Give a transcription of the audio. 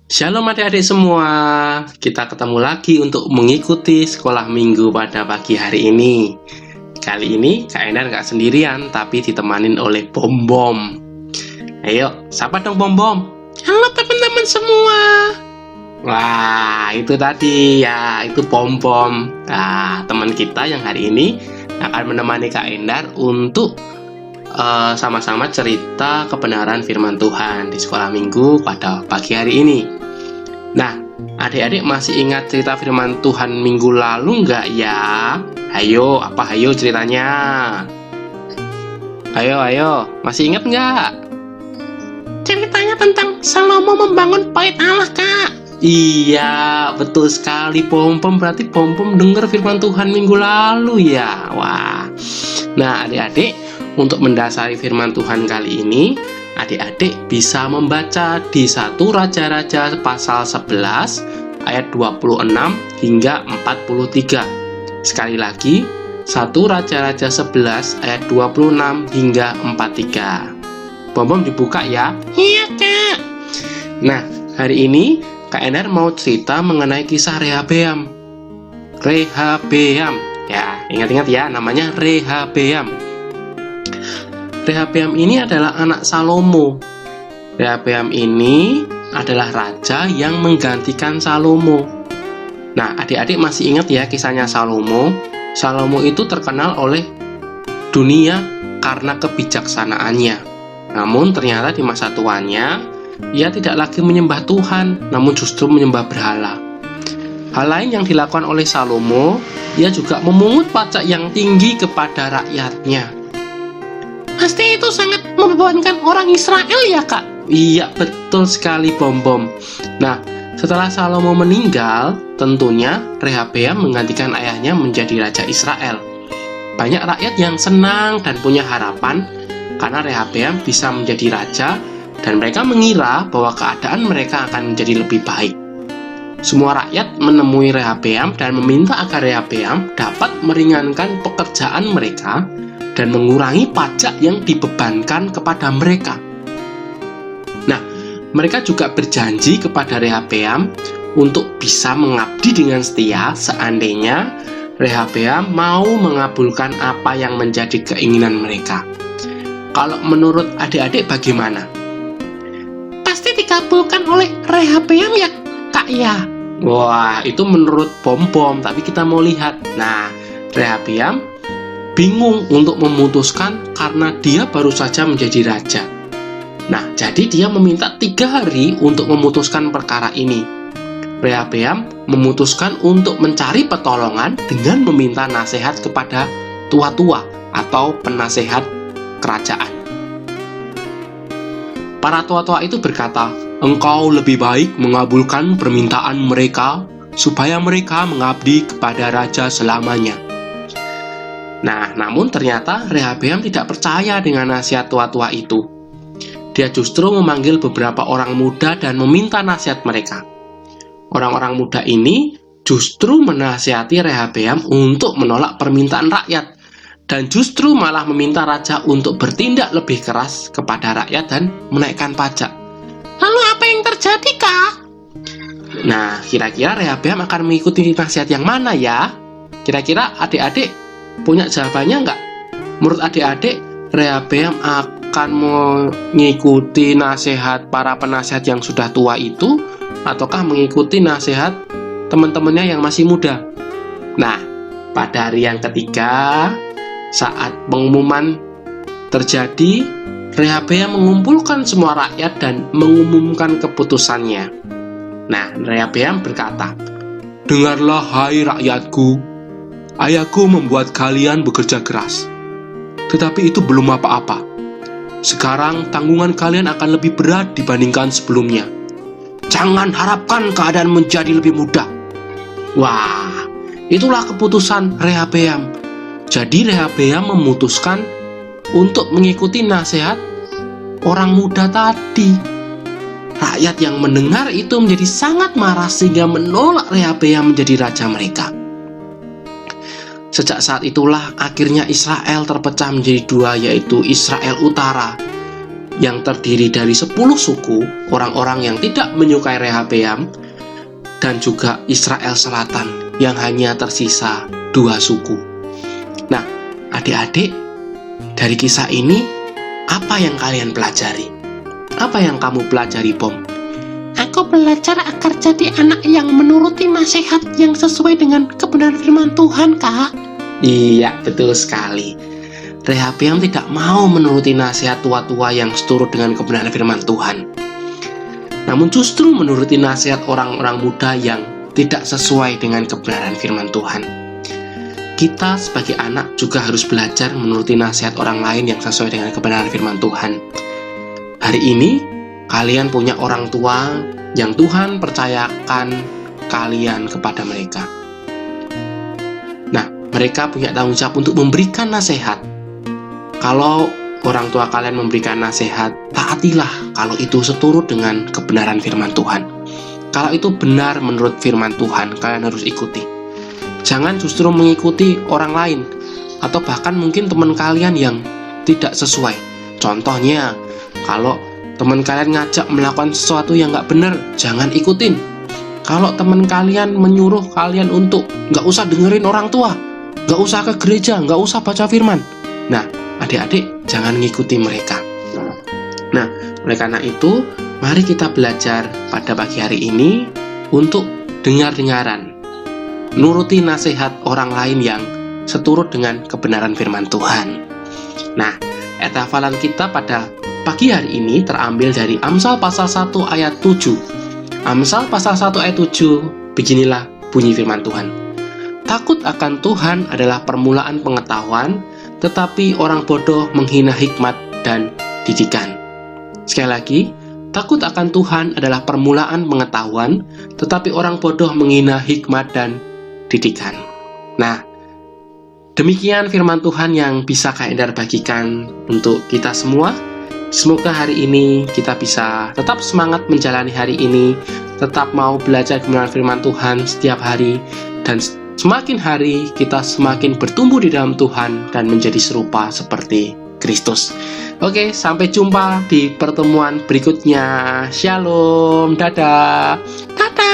Shalom adik-adik semua, kita ketemu lagi untuk mengikuti sekolah minggu pada pagi hari ini. Kali ini Kak Endar nggak sendirian, tapi ditemanin oleh Bom Bom. Ayo, sapa dong Bom Bom. Halo teman-teman semua. Wah, itu tadi ya, itu Bom Bom. Nah, teman kita yang hari ini akan menemani Kak Endar untuk sama-sama cerita kebenaran firman Tuhan di sekolah minggu pada pagi hari ini. Nah, adik-adik masih ingat cerita firman Tuhan minggu lalu nggak ya? Ayo ceritanya? Ayo, masih ingat nggak? Ceritanya tentang Salomo membangun bait Allah, Kak. Iya, betul sekali Bom Bom. Berarti Bom Bom dengar firman Tuhan minggu lalu ya? Wah. Nah, adik-adik, untuk mendasari firman Tuhan kali ini, adik-adik bisa membaca di 1 Raja-Raja pasal 11 ayat 26 hingga 43. Sekali lagi, 1 Raja-Raja 11 ayat 26 hingga 43. Bom dibuka ya? Iya, Kak. Nah, hari ini Kak Endar mau cerita mengenai kisah Rehabeam. Ya, ingat-ingat ya, namanya Rehabeam. Rehabeam ini adalah anak Salomo. Rehabeam ini adalah raja yang menggantikan Salomo. Nah, adik-adik masih ingat ya kisahnya Salomo? Salomo itu terkenal oleh dunia karena kebijaksanaannya. Namun ternyata di masa tuanya, ia tidak lagi menyembah Tuhan, namun justru menyembah berhala. Hal lain yang dilakukan oleh Salomo, ia juga memungut pajak yang tinggi kepada rakyatnya. Pasti itu sangat membebankan orang Israel ya, Kak? Iya, betul sekali Bom Bom. Nah, setelah Salomo meninggal, tentunya Rehabeam menggantikan ayahnya menjadi raja Israel. Banyak rakyat yang senang dan punya harapan karena Rehabeam bisa menjadi raja, dan mereka mengira bahwa keadaan mereka akan menjadi lebih baik. Semua rakyat menemui Rehabeam dan meminta agar Rehabeam dapat meringankan pekerjaan mereka dan mengurangi pajak yang dibebankan kepada mereka. Nah, mereka juga berjanji kepada Rehabeam untuk bisa mengabdi dengan setia seandainya Rehabeam mau mengabulkan apa yang menjadi keinginan mereka. Kalau menurut adik-adik bagaimana? Pasti dikabulkan oleh Rehabeam ya, Kak ya? Wah, itu menurut Bom Bom, tapi kita mau lihat. Nah, Rehabeam bingung untuk memutuskan karena dia baru saja menjadi raja. Nah, jadi dia meminta 3 hari untuk memutuskan perkara ini. Rehabeam memutuskan untuk mencari pertolongan dengan meminta nasihat kepada tua-tua atau penasehat kerajaan. Para tua-tua itu berkata, "Engkau lebih baik mengabulkan permintaan mereka supaya mereka mengabdi kepada raja selamanya." Nah, namun ternyata Rehabeam tidak percaya dengan nasihat tua-tua itu. Dia justru memanggil beberapa orang muda dan meminta nasihat mereka. Orang-orang muda ini justru menasihati Rehabeam untuk menolak permintaan rakyat, dan justru malah meminta raja untuk bertindak lebih keras kepada rakyat dan menaikkan pajak. Lalu apa yang terjadi, Kak? Nah, kira-kira Rehabeam akan mengikuti nasihat yang mana ya? Kira-kira adik-adik punya jawabannya nggak? Menurut adik-adik, Rehabeam akan mengikuti nasihat para penasihat yang sudah tua itu, ataukah mengikuti nasihat teman-temannya yang masih muda? Nah, pada hari yang ketiga, saat pengumuman terjadi, Rehabeam mengumpulkan semua rakyat dan mengumumkan keputusannya. Nah, Rehabeam berkata, "Dengarlah hai rakyatku, ayahku membuat kalian bekerja keras, tetapi itu belum apa-apa. Sekarang tanggungan kalian akan lebih berat dibandingkan sebelumnya. Jangan harapkan keadaan menjadi lebih mudah." Wah, itulah keputusan Rehabeam. Jadi Rehabeam memutuskan untuk mengikuti nasihat orang muda tadi. Rakyat yang mendengar itu menjadi sangat marah sehingga menolak Rehabeam menjadi raja mereka. Sejak saat itulah akhirnya Israel terpecah menjadi 2, yaitu Israel Utara yang terdiri dari 10 suku, orang-orang yang tidak menyukai Rehabeam, dan juga Israel Selatan yang hanya tersisa 2 suku. Nah, adik-adik, dari kisah ini, apa yang kalian pelajari? Apa yang kamu pelajari, Pom? Aku belajar agar jadi anak yang menuruti nasihat yang sesuai dengan kebenaran firman Tuhan, Kak. Iya, betul sekali. Rehabeam tidak mau menuruti nasihat tua-tua yang seturut dengan kebenaran firman Tuhan. Namun justru menuruti nasihat orang-orang muda yang tidak sesuai dengan kebenaran firman Tuhan. Kita sebagai anak juga harus belajar menuruti nasihat orang lain yang sesuai dengan kebenaran firman Tuhan. Hari ini, kalian punya orang tua yang Tuhan percayakan kalian kepada mereka. Nah, mereka punya tanggung jawab untuk memberikan nasihat. Kalau orang tua kalian memberikan nasihat, taatilah kalau itu seturut dengan kebenaran firman Tuhan. Kalau itu benar menurut firman Tuhan, kalian harus ikuti. Jangan justru mengikuti orang lain, atau bahkan mungkin teman kalian yang tidak sesuai. Contohnya, kalau teman kalian ngajak melakukan sesuatu yang nggak benar, jangan ikutin. Kalau teman kalian menyuruh kalian untuk nggak usah dengerin orang tua, nggak usah ke gereja, nggak usah baca firman, nah, adik-adik jangan ngikuti mereka. Nah, oleh karena itu, mari kita belajar pada pagi hari ini untuk dengar-dengaran, nuruti nasihat orang lain yang seturut dengan kebenaran firman Tuhan. Nah, ayat hafalan kita pada pagi hari ini terambil dari Amsal pasal 1 ayat 7. Amsal pasal 1 ayat 7, beginilah bunyi firman Tuhan. Takut akan Tuhan adalah permulaan pengetahuan, tetapi orang bodoh menghina hikmat dan didikan. Sekali lagi, takut akan Tuhan adalah permulaan pengetahuan, tetapi orang bodoh menghina hikmat dan didikan. Nah, demikian firman Tuhan yang bisa Kak Endar bagikan untuk kita semua. Semoga hari ini kita bisa tetap semangat menjalani hari ini, tetap mau belajar kebenaran firman Tuhan setiap hari, dan semakin hari kita semakin bertumbuh di dalam Tuhan dan menjadi serupa seperti Kristus. Oke, sampai jumpa di pertemuan berikutnya. Shalom, dadah. Dadah.